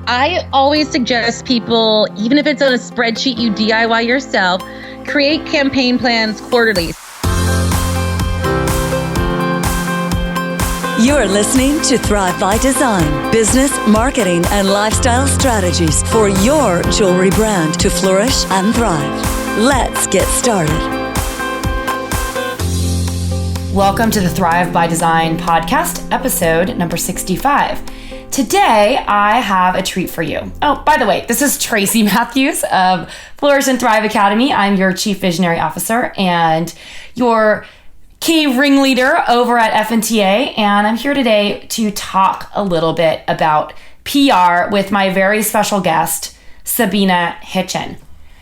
I always suggest people, even if it's on a spreadsheet you DIY yourself, create campaign plans quarterly. You're listening to Thrive by Design, business, marketing, and lifestyle strategies for your jewelry brand to flourish and thrive. Let's get started. Welcome to the Thrive by Design podcast, episode number 65. Today, I have a treat for you. Oh, by the way, this is Tracy Matthews of Flourish and Thrive Academy. I'm your Chief Visionary Officer and your key ringleader over at FNTA, and I'm here today to talk a little bit about PR with my very special guest, Sabina Hitchen.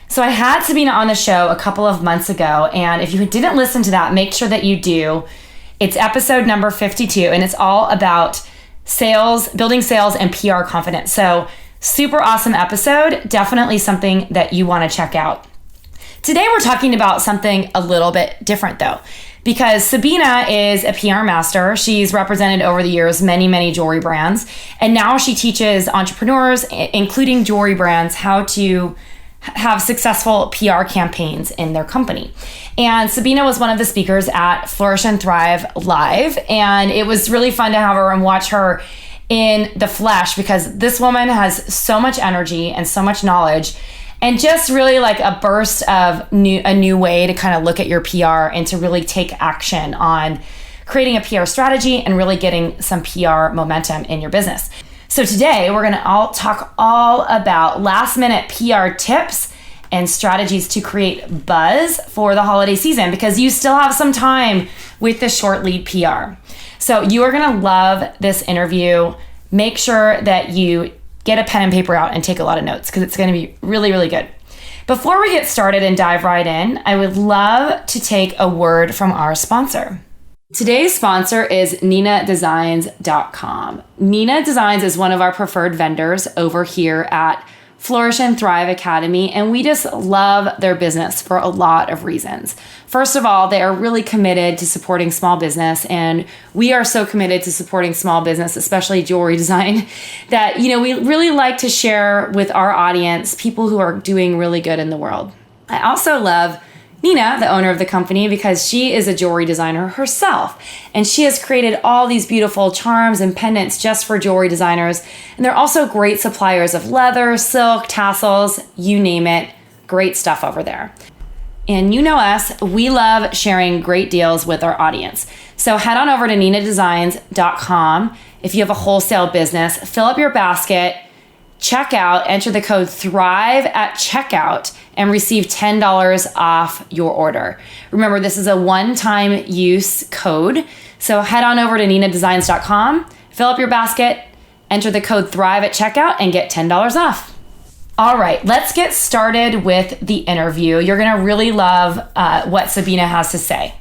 So I had Sabina on the show a couple of months ago, and if you didn't listen to that, make sure that you do. It's episode number 52, and it's all about sales, building sales, and PR confidence. So super awesome episode, definitely something that you want to check out. Today we're talking about something a little bit different though, because Sabina is a PR master. She's represented over the years many jewelry brands, and now she teaches entrepreneurs, including jewelry brands, how to have successful PR campaigns in their company. And Sabina was one of the speakers at Flourish and Thrive Live, and it was really fun to have her and watch her in the flesh, because this woman has so much energy and so much knowledge, and just really like a burst of a new way to kind of look at your PR and to really take action on creating a PR strategy and really getting some PR momentum in your business. So today we're going to talk all about last minute PR tips and strategies to create buzz for the holiday season, because you still have some time with the short lead PR. So you are going to love this interview. Make sure that you get a pen and paper out and take a lot of notes, because it's going to be really good. Before we get started and dive right in, I would love to take a word from our sponsor. Today's sponsor is NinaDesigns.com. Nina Designs is one of our preferred vendors over here at Flourish and Thrive Academy, and we just love their business for a lot of reasons. First of all, they are really committed to supporting small business, and we are so committed to supporting small business, especially jewelry design, that we really like to share with our audience people who are doing really good in the world. I also love Nina, the owner of the company, because she is a jewelry designer herself, and she has created all these beautiful charms and pendants just for jewelry designers. And they're also great suppliers of leather, silk, tassels, you name it. Great stuff over there. And you know us, we love sharing great deals with our audience. So head on over to NinaDesigns.com. If you have a wholesale business, fill up your basket, check out, enter the code THRIVE at checkout, and receive $10 off your order. Remember, this is a one-time use code. So head on over to NinaDesigns.com, fill up your basket, enter the code THRIVE at checkout, and get $10 off. All right, let's get started with the interview. You're gonna really love what Sabina has to say.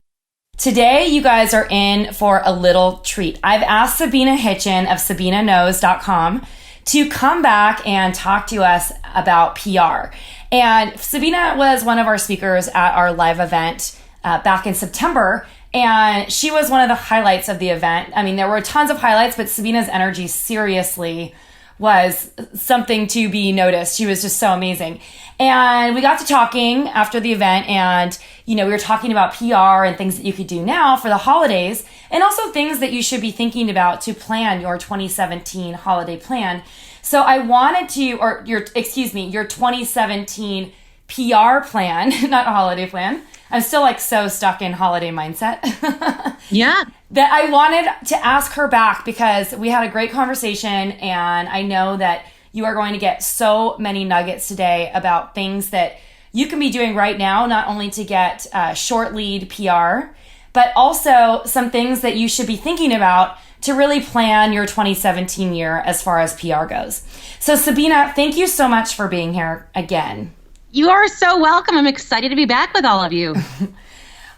Today, you guys are in for a little treat. I've asked Sabina Hitchen of SabinaKnows.com to come back and talk to us about PR. And Sabina was one of our speakers at our live event back in September, and she was one of the highlights of the event. I mean, there were tons of highlights, but Sabina's energy seriously was something to be noticed. She was just so amazing. And we got to talking after the event, and we were talking about PR and things that you could do now for the holidays, and also things that you should be thinking about to plan your 2017 holiday plan. So I wanted to, your 2017 PR plan, not a holiday plan. I'm still so stuck in holiday mindset. Yeah. That I wanted to ask her back, because we had a great conversation, and I know that you are going to get so many nuggets today about things that you can be doing right now, not only to get short lead PR, but also some things that you should be thinking about to really plan your 2017 year as far as PR goes. So Sabina, thank you so much for being here again. You are so welcome. I'm excited to be back with all of you.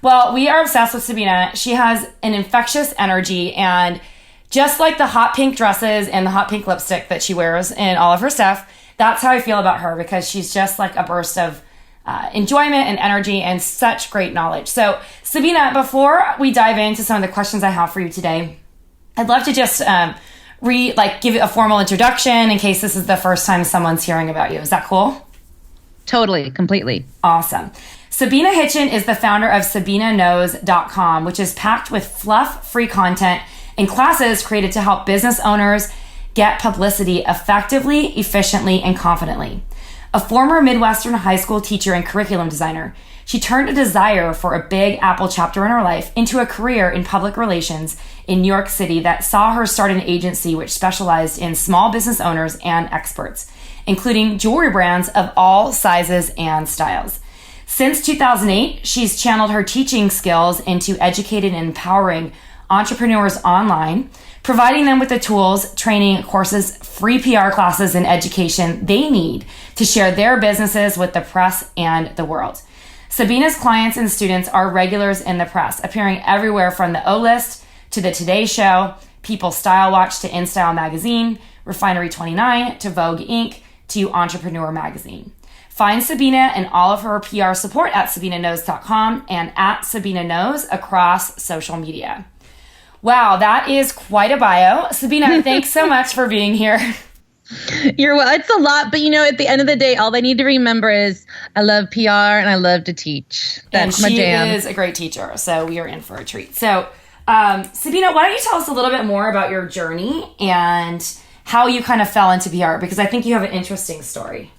Well, we are obsessed with Sabina. She has an infectious energy, and just like the hot pink dresses and the hot pink lipstick that she wears in all of her stuff, that's how I feel about her, because she's just like a burst of enjoyment and energy and such great knowledge. So Sabina, before we dive into some of the questions I have for you today, I'd love to just give a formal introduction in case this is the first time someone's hearing about you. Is that cool? Totally, completely. Awesome. Sabina Hitchen is the founder of SabinaKnows.com, which is packed with fluff-free content and classes created to help business owners get publicity effectively, efficiently, and confidently. A former Midwestern high school teacher and curriculum designer, she turned a desire for a Big Apple chapter in her life into a career in public relations in New York City that saw her start an agency which specialized in small business owners and experts, including jewelry brands of all sizes and styles. Since 2008, she's channeled her teaching skills into educating and empowering entrepreneurs online, providing them with the tools, training, courses, free PR classes, and education they need to share their businesses with the press and the world. Sabina's clients and students are regulars in the press, appearing everywhere from the O-List to the Today Show, People's Style Watch to InStyle Magazine, Refinery 29 to Vogue Inc. to Entrepreneur Magazine. Find Sabina and all of her PR support at SabinaKnows.com and at Sabina Knows across social media. Wow, that is quite a bio. Sabina, thanks so much for being here. It's a lot, but at the end of the day, all they need to remember is I love PR and I love to teach. That's my jam. She is a great teacher, so we are in for a treat. So, Sabina, why don't you tell us a little bit more about your journey and how you kind of fell into PR? Because I think you have an interesting story.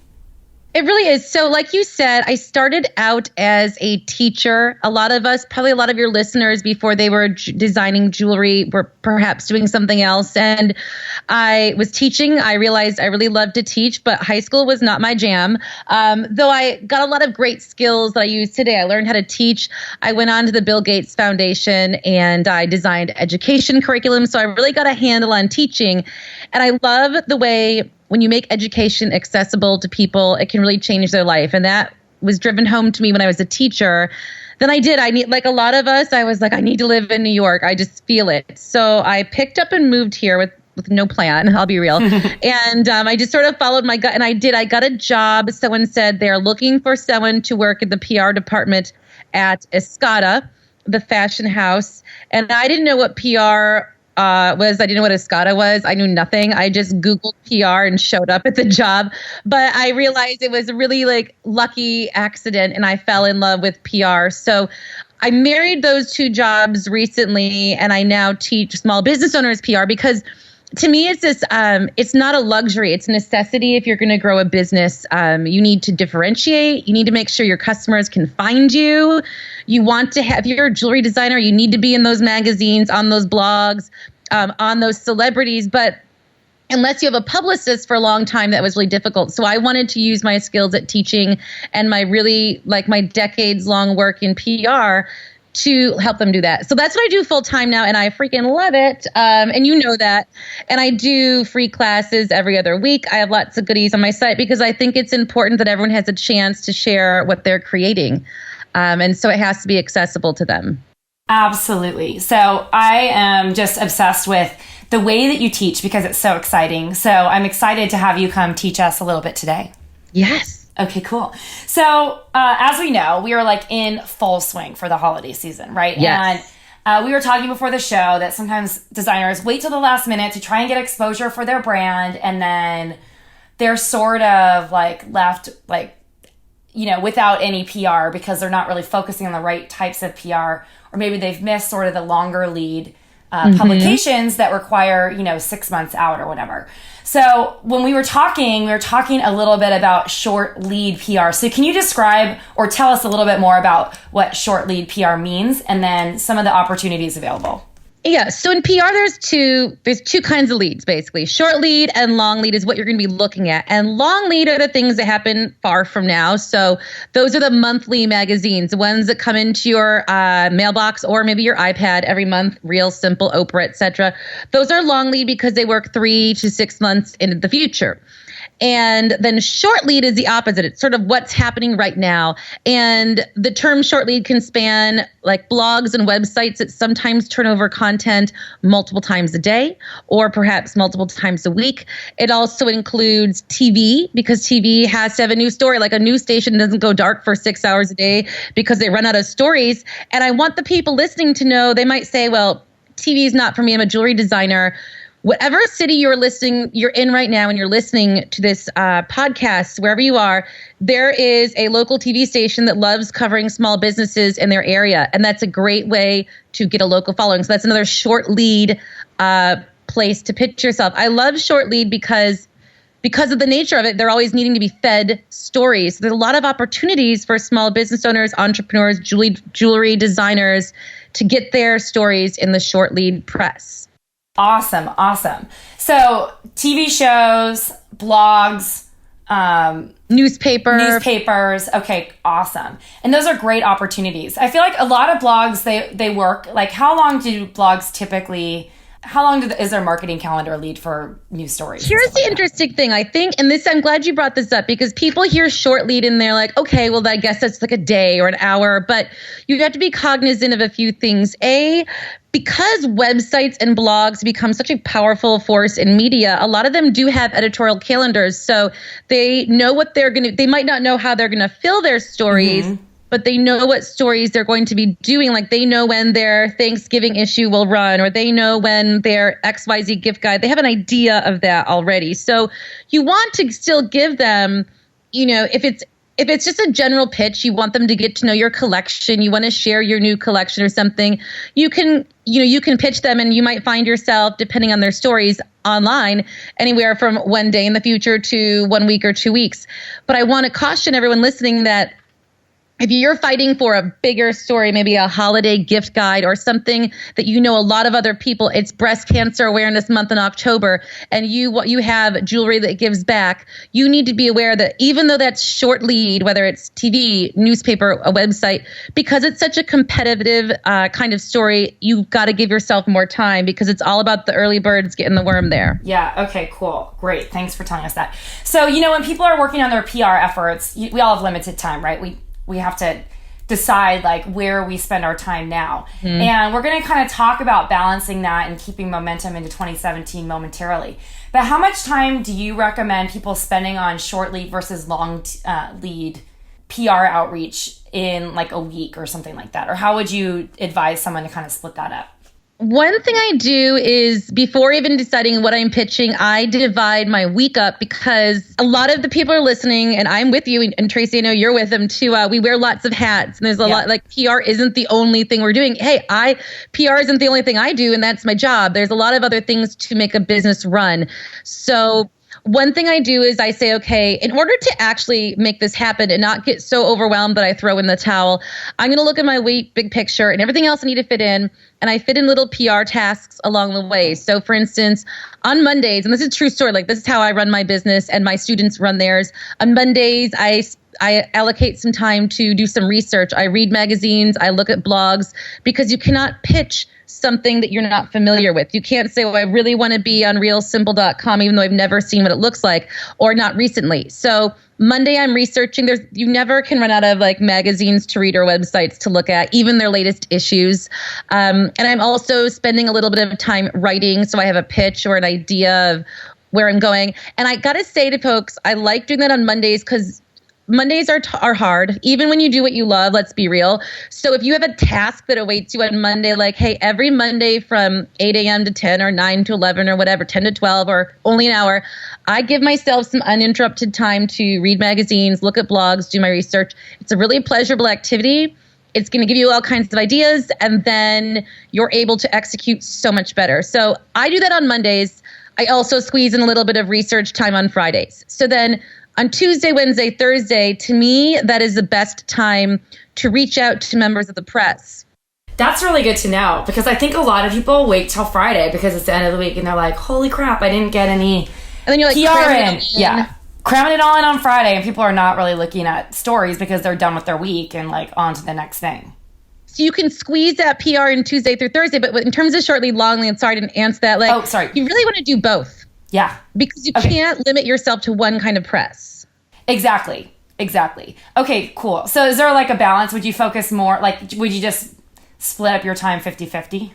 It really is. So like you said, I started out as a teacher. A lot of us, probably a lot of your listeners before they were designing jewelry were perhaps doing something else. And I was teaching. I realized I really loved to teach, but high school was not my jam. Though I got a lot of great skills that I use today. I learned how to teach. I went on to the Bill Gates Foundation and I designed education curriculum. So I really got a handle on teaching. And I love the way when you make education accessible to people, it can really change their life. And that was driven home to me when I was a teacher. Then like a lot of us, I was like, I need to live in New York. I just feel it. So I picked up and moved here with no plan, I'll be real. And I just sort of followed my gut. And I got a job. Someone said they're looking for someone to work in the PR department at Escada, the fashion house. And I didn't know what PR was. I didn't know what Escada was. I knew nothing. I just Googled PR and showed up at the job. But I realized it was a really lucky accident and I fell in love with PR. So I married those two jobs recently and I now teach small business owners PR because to me, it's this. It's not a luxury. It's a necessity. If you're going to grow a business, you need to differentiate. You need to make sure your customers can find you. You want to have. If you're a jewelry designer, you need to be in those magazines, on those blogs, on those celebrities. But unless you have a publicist for a long time, that was really difficult. So I wanted to use my skills at teaching and my my decades long work in PR to help them do that. So that's what I do full time now. And I freaking love it. And you know that. And I do free classes every other week. I have lots of goodies on my site because I think it's important that everyone has a chance to share what they're creating. And so it has to be accessible to them. Absolutely. So I am just obsessed with the way that you teach because it's so exciting. So I'm excited to have you come teach us a little bit today. Yes. Okay, cool. So as we know, we are in full swing for the holiday season, right? Yes. And we were talking before the show that sometimes designers wait till the last minute to try and get exposure for their brand. And then they're sort of left without any PR because they're not really focusing on the right types of PR, or maybe they've missed sort of the longer lead publications that require, 6 months out or whatever. So when we were talking a little bit about short lead PR. So can you describe or tell us a little bit more about what short lead PR means and then some of the opportunities available? Yeah. So in PR, there's two kinds of leads, basically. Short lead and long lead is what you're going to be looking at. And long lead are the things that happen far from now. So those are the monthly magazines, the ones that come into your mailbox or maybe your iPad every month, Real, Simple, Oprah, etc. Those are long lead because they work 3 to 6 months into the future. And then short lead is the opposite. It's sort of what's happening right now. And the term short lead can span blogs and websites that sometimes turn over content multiple times a day or perhaps multiple times a week. It also includes TV because TV has to have a new story. Like a news station doesn't go dark for 6 hours a day because they run out of stories. And I want the people listening to know, they might say, well, TV is not for me. I'm a jewelry designer. whatever city you're in right now, and you're listening to this podcast, wherever you are, there is a local TV station that loves covering small businesses in their area. And that's a great way to get a local following. So that's another short lead place to pitch yourself. I love short lead because of the nature of it, they're always needing to be fed stories. There's a lot of opportunities for small business owners, entrepreneurs, jewelry designers to get their stories in the short lead press. Awesome. So TV shows, blogs, newspapers. Okay, awesome. And those are great opportunities. I feel like a lot of blogs, they work. Like, how long do blogs typically... How long is their marketing calendar lead for news stories? Here's the interesting thing, I think, and I'm glad you brought this up, because people hear short lead and they're like, okay, well, I guess that's like a day or an hour, but you have to be cognizant of a few things. Because websites and blogs become such a powerful force in media, a lot of them do have editorial calendars. So they know what they might not know how they're going to fill their stories, but they know what stories they're going to be doing. Like, they know when their Thanksgiving issue will run, or they know when their XYZ gift guide. They have an idea of that already. So you want to still give them, if it's just a general pitch, you want them to get to know your collection, you want to share your new collection or something, you can pitch them, and you might find yourself, depending on their stories online, anywhere from one day in the future to 1 week or 2 weeks. But I want to caution everyone listening that if you're fighting for a bigger story, maybe a holiday gift guide or something that a lot of other people, it's Breast Cancer Awareness Month in October, and you have jewelry that gives back, you need to be aware that even though that's short lead, whether it's TV, newspaper, a website, because it's such a competitive kind of story, you've got to give yourself more time, because it's all about the early birds getting the worm there. Yeah. Okay, cool. Great. Thanks for telling us that. So, when people are working on their PR efforts, we all have limited time, right? We have to decide like where we spend our time now. And we're going to kind of talk about balancing that and keeping momentum into 2017 momentarily. But how much time do you recommend people spending on short lead versus long lead PR outreach in like a week or something like that? Or how would you advise someone to kind of split that up? One thing I do is, before even deciding what I'm pitching, I divide my week up, because a lot of the people are listening, and I'm with you, and Tracy, I know you're with them too. We wear lots of hats, and there's a lot, like, PR isn't the only thing we're doing. Hey, PR isn't the only thing I do, and that's my job. There's a lot of other things to make a business run. So one thing I do is I say, okay, in order to actually make this happen and not get so overwhelmed that I throw in the towel, I'm going to look at my week, big picture, and everything else I need to fit in. And I fit in little PR tasks along the way. So for instance, on Mondays, and this is a true story, like this is how I run my business and my students run theirs. On Mondays, I allocate some time to do some research. I read magazines, I look at blogs, because you cannot pitch something that you're not familiar with. You can't say, well, I really want to be on realsimple.com, even though I've never seen what it looks like, or not recently. So Monday, I'm researching. You never can run out of like magazines to read or websites to look at, even their latest issues. And I'm also spending a little bit of time writing, so I have a pitch or an idea of where I'm going. And I got to say to folks, I like doing that on Mondays, because Mondays are hard, even when you do what you love, let's be real. So if you have a task that awaits you on Monday, like, hey, every Monday from 8 a.m. to 10 or 9 to 11 or whatever, 10 to 12 or only an hour, I give myself some uninterrupted time to read magazines, look at blogs, do my research. It's a really pleasurable activity. It's going to give you all kinds of ideas, and then you're able to execute so much better. So I do that on Mondays. I also squeeze in a little bit of research time on Fridays. So then on Tuesday, Wednesday, Thursday, to me, that is the best time to reach out to members of the press. That's really good to know, because I think a lot of people wait till Friday because it's the end of the week and they're like, holy crap, I didn't get any and then you're like, PR in. Yeah. Cramming it all in on Friday, and people are not really looking at stories because they're done with their week and like on to the next thing. So you can squeeze that PR in Tuesday through Thursday, but in terms of short lead, long lead, sorry, I didn't answer that. You really want to do both. Yeah. Because you can't limit yourself to one kind of press. Exactly. Okay, cool. So is there like a balance? Would you focus more, like, would you just split up your time 50-50?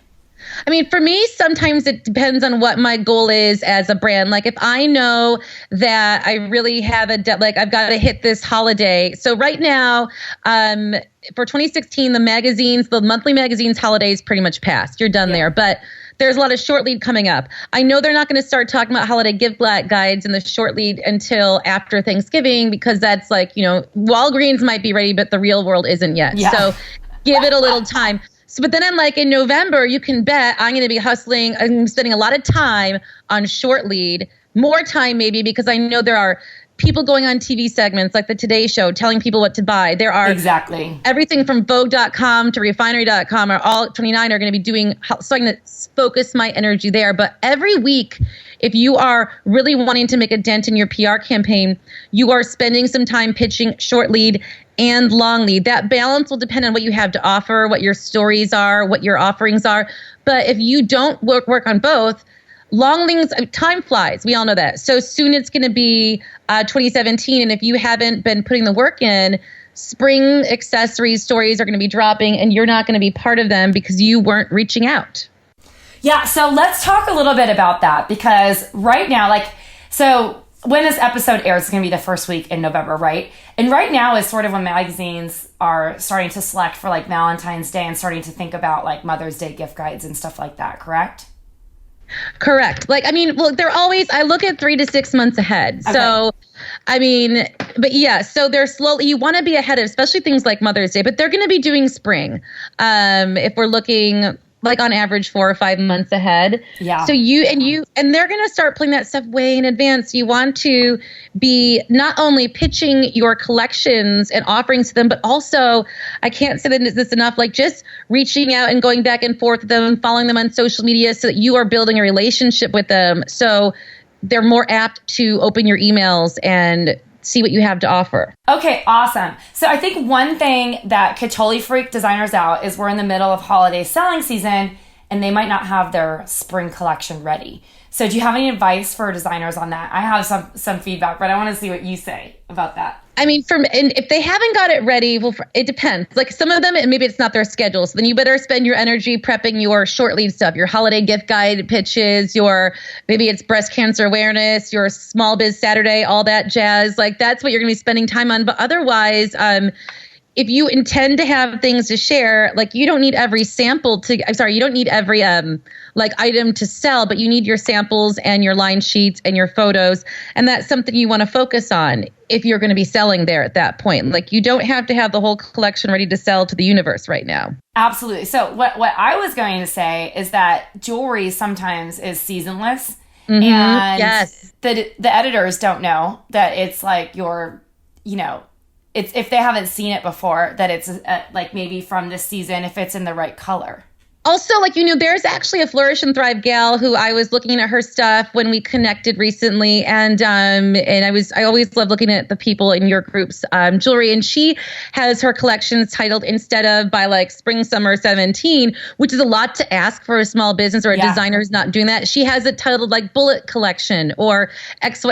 I mean, for me, sometimes it depends on what my goal is as a brand. Like if I know that I really have like I've got to hit this holiday. So right now, for 2016, the monthly magazine's holidays pretty much passed. You're done there. But there's a lot of short lead coming up. I know they're not going to start talking about holiday gift guides in the short lead until after Thanksgiving, because that's like, Walgreens might be ready, but the real world isn't yet. Yeah. So give it a little time. So, but then I'm like, in November, you can bet I'm going to be hustling. I'm spending a lot of time on short lead, more time maybe, because I know there are people going on TV segments like the Today Show telling people what to buy. There are everything from Vogue.com to Refinery.com or all 29 are going to be doing, so I'm going to focus my energy there. But every week, if you are really wanting to make a dent in your PR campaign, you are spending some time pitching short lead and long lead. That balance will depend on what you have to offer, what your stories are, what your offerings are. But if you don't work on both, long leads, time flies. We all know that. So soon it's going to be 2017. And if you haven't been putting the work in, spring accessories stories are going to be dropping and you're not going to be part of them because you weren't reaching out. Yeah. So let's talk a little bit about that, because right now, so when this episode airs, it's going to be the first week in November, right? And right now is sort of when magazines are starting to select for like Valentine's Day and starting to think about like Mother's Day gift guides and stuff like that, correct? Correct. They're always, I look at 3 to 6 months ahead. Okay. So, so they're slowly, you want to be ahead of, especially things like Mother's Day, but they're going to be doing spring. If we're looking like on average 4 or 5 months ahead. Yeah. So they're going to start putting that stuff way in advance. You want to be not only pitching your collections and offerings to them, but also, I can't say this enough, like just reaching out and going back and forth with them, following them on social media so that you are building a relationship with them. So they're more apt to open your emails and see what you have to offer. Okay, awesome. So I think one thing that could totally freak designers out is we're in the middle of holiday selling season and they might not have their spring collection ready. So do you have any advice for designers on that? I have some feedback, but I want to see what you say about that. I mean, and if they haven't got it ready, well, it depends. Like some of them, maybe it's not their schedule. So then you better spend your energy prepping your short lead stuff, your holiday gift guide pitches, maybe it's breast cancer awareness, your small biz Saturday, all that jazz. Like that's what you're going to be spending time on. But otherwise, if you intend to have things to share, like you don't need every you don't need every item to sell, but you need your samples and your line sheets and your photos. And that's something you want to focus on if you're going to be selling there at that point. Like you don't have to have the whole collection ready to sell to the universe right now. Absolutely. So what I was going to say is that jewelry sometimes is seasonless. Mm-hmm. And yes. the editors don't know that it's like it's if they haven't seen it before, that it's like maybe from this season, if it's in the right color. Also, there's actually a Flourish and Thrive gal who I was looking at her stuff when we connected recently, and I always love looking at the people in your group's jewelry, and she has her collections titled instead of by like Spring Summer 17, which is a lot to ask for a small business or a designer who's not doing that. She has it titled like Bullet Collection or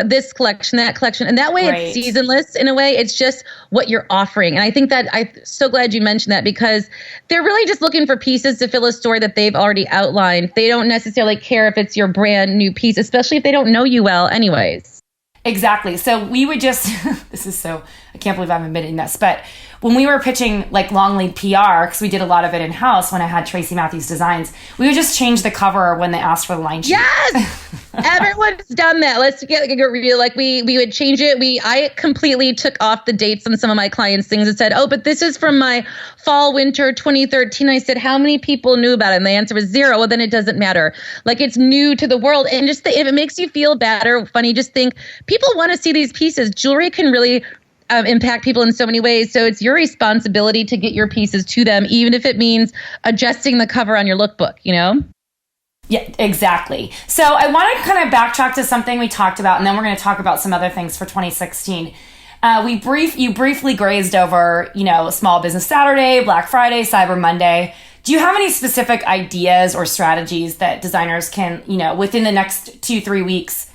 this collection, that collection, and that way It's seasonless in a way. It's just what you're offering, and I think that I'm so glad you mentioned that because they're really just looking for pieces to fill a story that they've already outlined. They don't necessarily care if it's your brand new piece, especially if they don't know you well anyways. Exactly. So we would just, I can't believe I'm admitting this, but when we were pitching like long lead PR, because we did a lot of it in-house when I had Tracy Matthews Designs, we would just change the cover when they asked for the line sheet. Yes! Everyone's done that. Let's get real. Like we would change it. I completely took off the dates on some of my clients' things and said, but this is from my fall, winter 2013. I said, how many people knew about it? And the answer was 0. Well, then it doesn't matter. Like it's new to the world. And just if it makes you feel bad or funny, just think people want to see these pieces. Jewelry can really impact people in so many ways. So it's your responsibility to get your pieces to them, even if it means adjusting the cover on your lookbook, Yeah, exactly. So I want to kind of backtrack to something we talked about, and then we're going to talk about some other things for 2016. You briefly grazed over, Small Business Saturday, Black Friday, Cyber Monday. Do you have any specific ideas or strategies that designers can, within the next 2-3 weeks,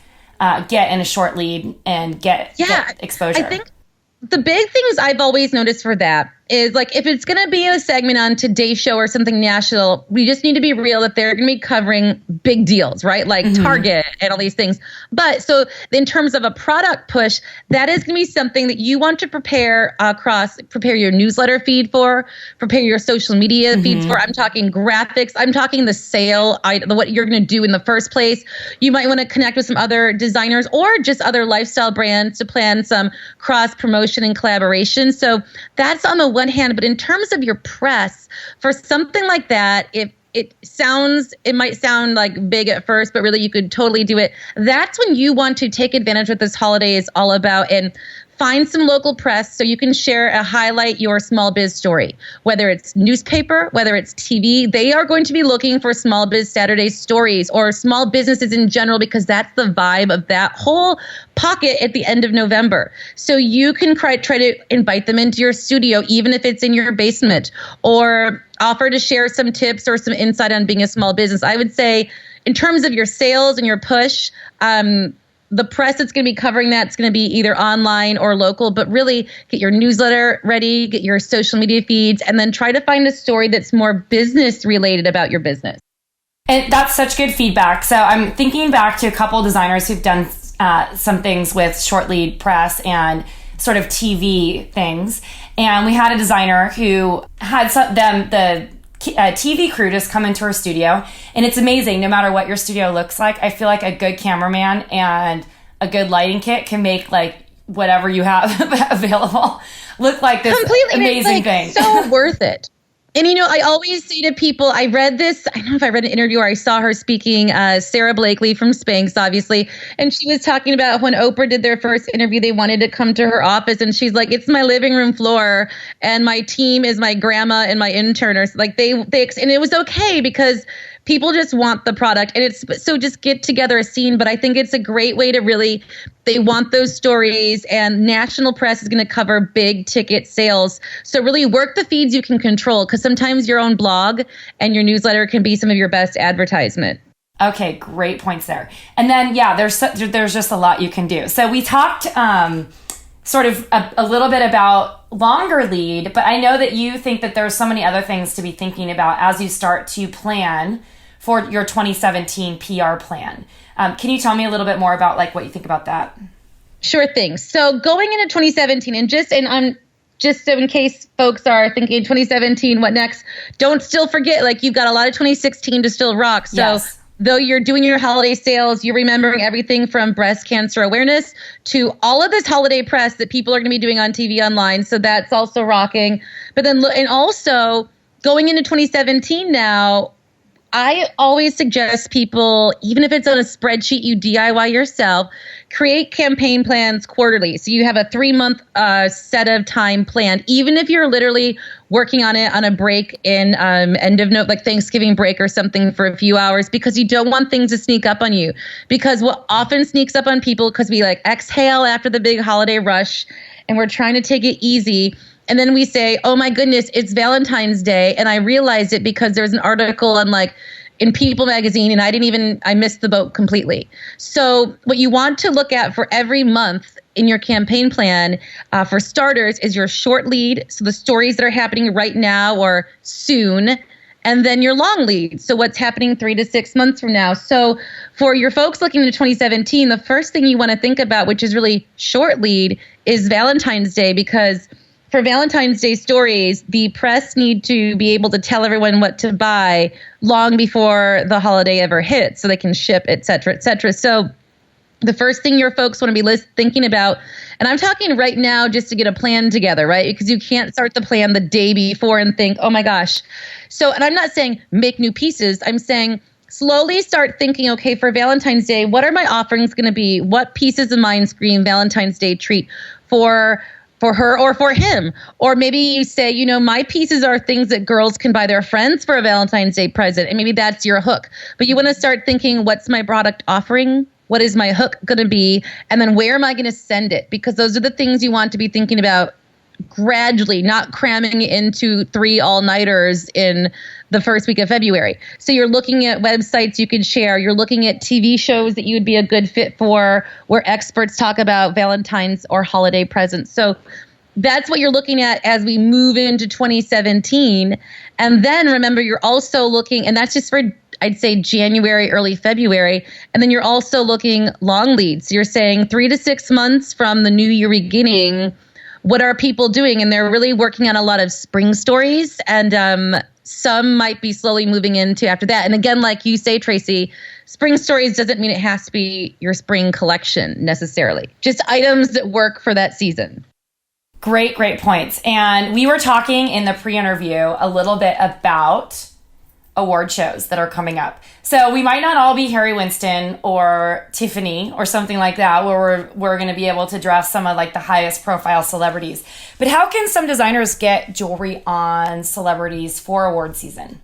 get in a short lead and get exposure? I think the big things I've always noticed for that is like, if it's going to be a segment on Today's Show or something national, we just need to be real that they're going to be covering big deals, right? Like Target and all these things. But so in terms of a product push, that is going to be something that you want to prepare your newsletter feed for, prepare your social media feeds for. I'm talking graphics. I'm talking the sale, what you're going to do in the first place. You might want to connect with some other designers or just other lifestyle brands to plan some cross promotion and collaboration. So that's on the one hand, but in terms of your press for something like that, if it might sound like big at first, but really you could totally do it. That's when you want to take advantage of what this holiday is all about and find some local press so you can highlight your small biz story, whether it's newspaper, whether it's TV. They are going to be looking for Small Biz Saturday stories or small businesses in general, because that's the vibe of that whole pocket at the end of November. So you can try to invite them into your studio, even if it's in your basement, or offer to share some tips or some insight on being a small business. I would say in terms of your sales and your push, the press that's going to be covering that's going to be either online or local, but really get your newsletter ready, get your social media feeds, and then try to find a story that's more business related about your business. And that's such good feedback. So I'm thinking back to a couple of designers who've done some things with short lead press and sort of TV things. And we had a designer who had the TV crew just come into her studio, and it's amazing. No matter what your studio looks like, I feel like a good cameraman and a good lighting kit can make like whatever you have available look like this amazing thing. So worth it. And, I always say to people, I don't know if I read an interview or I saw her speaking, Sarah Blakely from Spanx, obviously. And she was talking about when Oprah did their first interview, they wanted to come to her office. And she's like, it's my living room floor. And my team is my grandma and my intern. Or like and it was okay because people just want the product. And so just get together a scene. But I think it's a great way to they want those stories, and national press is going to cover big ticket sales. So really work the feeds you can control, because sometimes your own blog and your newsletter can be some of your best advertisement. Okay, great points there. And then, there's just a lot you can do. So we talked sort of a little bit about longer lead, but I know that you think that there's so many other things to be thinking about as you start to plan for your 2017 PR plan. Can you tell me a little bit more about like what you think about that? Sure thing. So going into 2017, and just so in case folks are thinking 2017, what next? Don't still forget, like you've got a lot of 2016 to still rock. So though you're doing your holiday sales, you're remembering everything from breast cancer awareness to all of this holiday press that people are going to be doing on TV online. So that's also rocking. But then, and also going into 2017 now, I always suggest people, even if it's on a spreadsheet you DIY yourself, create campaign plans quarterly. So you have a 3-month set of time planned, even if you're literally working on it on a break in end of note, like Thanksgiving break or something for a few hours, because you don't want things to sneak up on you. Because what often sneaks up on people, because we like exhale after the big holiday rush and we're trying to take it easy. And then we say, oh my goodness, it's Valentine's Day. And I realized it because there's an article on in People magazine, and I missed the boat completely. So what you want to look at for every month in your campaign plan, for starters, is your short lead. So the stories that are happening right now or soon, and then your long lead. So what's happening 3 to 6 months from now. So for your folks looking to 2017, the first thing you want to think about, which is really short lead, is Valentine's Day, because for Valentine's Day stories, the press need to be able to tell everyone what to buy long before the holiday ever hits, so they can ship, et cetera, et cetera. So the first thing your folks want to be thinking about, and I'm talking right now just to get a plan together, right? Because you can't start the plan the day before and think, oh my gosh. So, and I'm not saying make new pieces. I'm saying slowly start thinking, okay, for Valentine's Day, what are my offerings going to be? What pieces of mine scream Valentine's Day treat for her or for him? Or maybe you say, my pieces are things that girls can buy their friends for a Valentine's Day present. And maybe that's your hook. But you want to start thinking, what's my product offering? What is my hook going to be? And then where am I going to send it? Because those are the things you want to be thinking about gradually, not cramming into 3 all-nighters in the first week of February. So you're looking at websites you can share. You're looking at TV shows that you would be a good fit for, where experts talk about Valentine's or holiday presents. So that's what you're looking at as we move into 2017. And then remember, you're also looking, and that's just for, I'd say, January, early February. And then you're also looking long leads. So you're saying 3 to 6 months from the new year beginning, what are people doing? And they're really working on a lot of spring stories. And some might be slowly moving into after that. And again, like you say, Tracy, spring stories doesn't mean it has to be your spring collection necessarily. Just items that work for that season. Great points. And we were talking in the pre-interview a little bit about award shows that are coming up. So we might not all be Harry Winston or Tiffany or something like that, where we're going to be able to dress some of like the highest profile celebrities. But how can some designers get jewelry on celebrities for award season?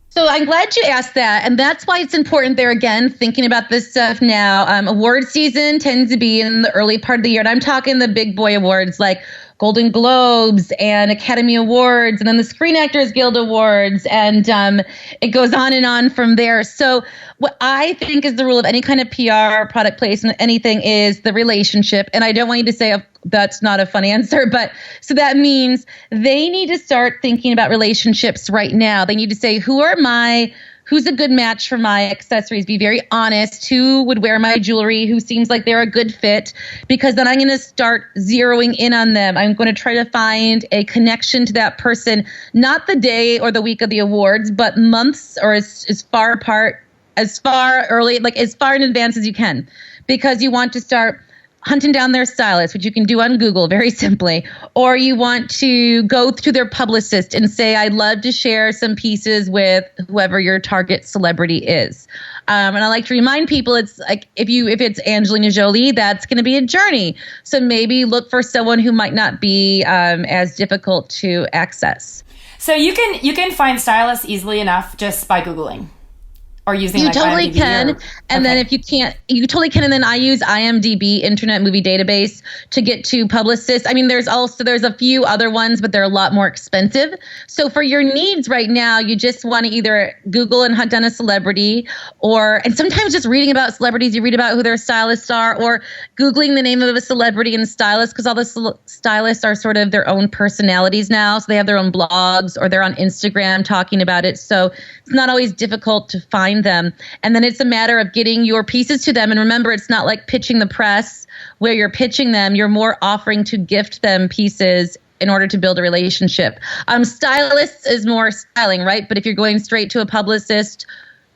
So I'm glad you asked that. And that's why it's important there, again, thinking about this stuff now. Award season tends to be in the early part of the year. And I'm talking the big boy awards like Golden Globes and Academy Awards, and then the Screen Actors Guild Awards, and it goes on from there. So what I think is the rule of any kind of PR, product placement, anything is the relationship. And I don't want you to say, oh, that's not a fun answer, but so that means they need to start thinking about relationships right now. They need to say, who's a good match for my accessories? Be very honest. Who would wear my jewelry? Who seems like they're a good fit? Because then I'm going to start zeroing in on them. I'm going to try to find a connection to that person, not the day or the week of the awards, but months or as far apart, as far early, like as far in advance as you can, because you want to start hunting down their stylist, which you can do on Google very simply, or you want to go through their publicist and say, I'd love to share some pieces with whoever your target celebrity is. And I like to remind people, it's like if it's Angelina Jolie, that's going to be a journey. So maybe look for someone who might not be as difficult to access. So you can find stylists easily enough just by Googling. Or using you like totally IMDb can. And then if you can't, you totally can. And then I use IMDb, Internet Movie Database, to get to publicists. I mean, there's a few other ones, but they're a lot more expensive. So for your needs right now, you just want to either Google and hunt down a celebrity, and sometimes just reading about celebrities, you read about who their stylists are, or Googling the name of a celebrity and stylist, because all the stylists are sort of their own personalities now. So they have their own blogs or they're on Instagram talking about it. So it's not always difficult to find them. And then it's a matter of getting your pieces to them. And remember, it's not like pitching the press where you're pitching them. You're more offering to gift them pieces in order to build a relationship. Stylists is more styling, right? But if you're going straight to a publicist,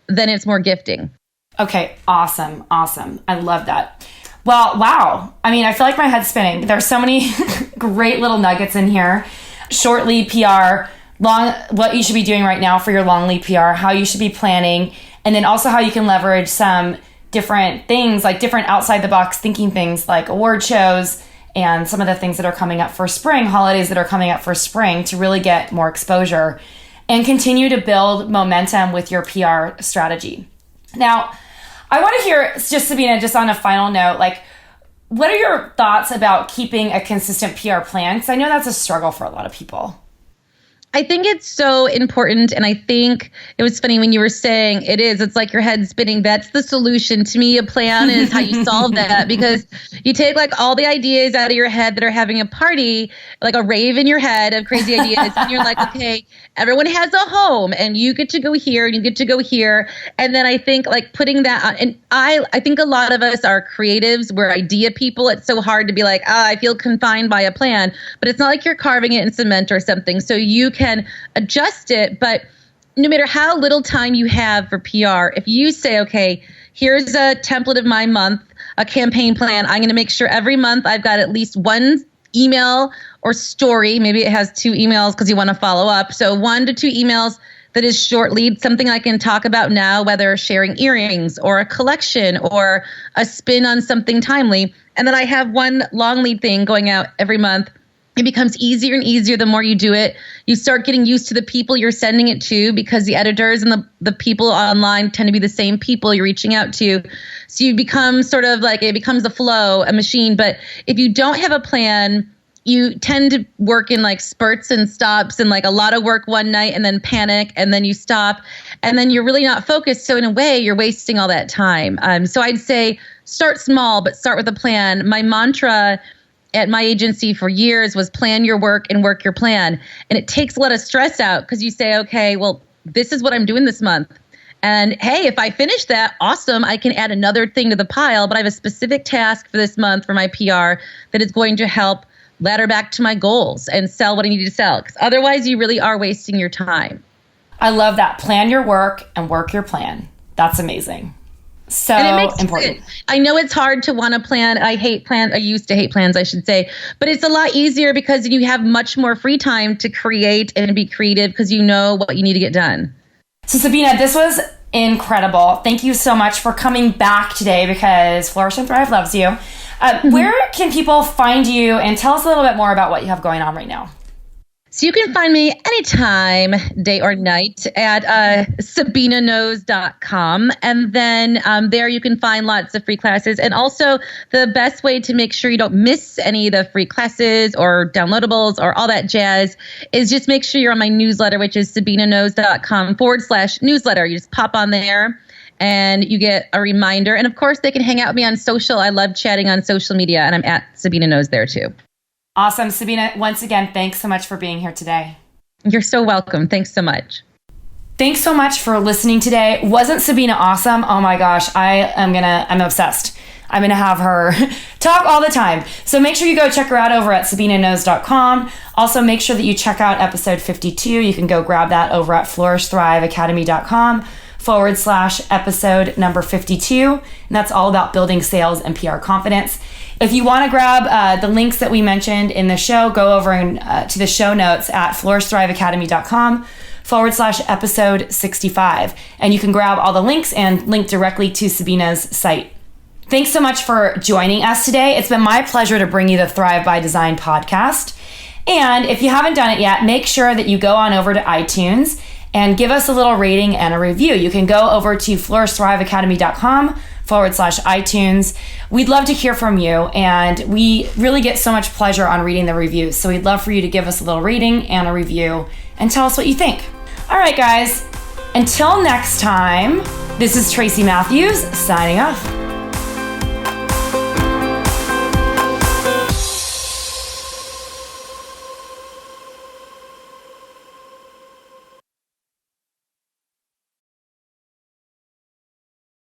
then it's more gifting. Okay, awesome. I love that. Well, wow. I mean, I feel like my head's spinning. There's so many great little nuggets in here. Short lead PR, what you should be doing right now for your long lead PR, how you should be planning, and then also how you can leverage some different things, like different outside the box thinking things like award shows and some of the things that are coming up for spring, holidays that are coming up for spring, to really get more exposure and continue to build momentum with your PR strategy. Now, I want to hear, just Sabina, just on a final note, like, what are your thoughts about keeping a consistent PR plan? Because I know that's a struggle for a lot of people. I think it's so important. And I think it was funny when you were saying it's like your head spinning. That's the solution. To me, a plan is how you solve that, because you take like all the ideas out of your head that are having a party, like a rave in your head of crazy ideas. And you're like, okay, everyone has a home and you get to go here and you get to go here. And then I think like putting that on, and I think a lot of us are creatives. We're idea people. It's so hard to be like, I feel confined by a plan, but it's not like you're carving it in cement or something. So you can adjust it, but no matter how little time you have for PR, if you say, okay, here's a template of my month, a campaign plan, I'm going to make sure every month I've got at least one email or story. Maybe it has 2 emails because you want to follow up. So 1 to 2 emails that is short lead, something I can talk about now, whether sharing earrings or a collection or a spin on something timely. And then I have 1 long lead thing going out every month. It becomes easier and easier the more you do it. You start getting used to the people you're sending it to, because the editors and the people online tend to be the same people you're reaching out to. So you become sort of like, it becomes a flow, a machine. But if you don't have a plan, you tend to work in like spurts and stops, and like a lot of work one night and then panic and then you stop and then you're really not focused. So in a way, you're wasting all that time. So I'd say start small, but start with a plan. My mantra at my agency for years was plan your work and work your plan. And it takes a lot of stress out because you say, okay, well, this is what I'm doing this month. And hey, if I finish that, awesome, I can add another thing to the pile, but I have a specific task for this month for my PR that is going to help ladder back to my goals and sell what I need to sell. Because otherwise, you really are wasting your time. I love that. Plan your work and work your plan. That's amazing. So and it makes important. I know it's hard to want to plan. I used to hate plans, I should say. But it's a lot easier because you have much more free time to create and be creative because you know what you need to get done. So Sabina, this was incredible. Thank you so much for coming back today because Flourish and Thrive loves you. Where can people find you, and tell us a little bit more about what you have going on right now? So you can find me anytime, day or night, at sabinaknows.com. And then there you can find lots of free classes. And also the best way to make sure you don't miss any of the free classes or downloadables or all that jazz is just make sure you're on my newsletter, which is sabinaknows.com/newsletter. You just pop on there and you get a reminder. And of course, they can hang out with me on social. I love chatting on social media, and I'm at Sabina Knows there too. Awesome. Sabina, once again, thanks so much for being here today. You're so welcome. Thanks so much. Thanks so much for listening today. Wasn't Sabina awesome? Oh my gosh, I'm obsessed. I'm going to have her talk all the time. So make sure you go check her out over at sabinaknows.com. Also, make sure that you check out episode 52. You can go grab that over at flourishthriveacademy.com/episode number 52. And that's all about building sales and PR confidence. If you want to grab the links that we mentioned in the show, go over to the show notes at flourishthriveacademy.com/episode 65. And you can grab all the links and link directly to Sabina's site. Thanks so much for joining us today. It's been my pleasure to bring you the Thrive by Design podcast. And if you haven't done it yet, make sure that you go on over to iTunes and give us a little rating and a review. You can go over to flourishthriveacademy.com/iTunes. We'd love to hear from you, and we really get so much pleasure on reading the reviews. So we'd love for you to give us a little rating and a review and tell us what you think. All right, guys, until next time, this is Tracy Matthews signing off.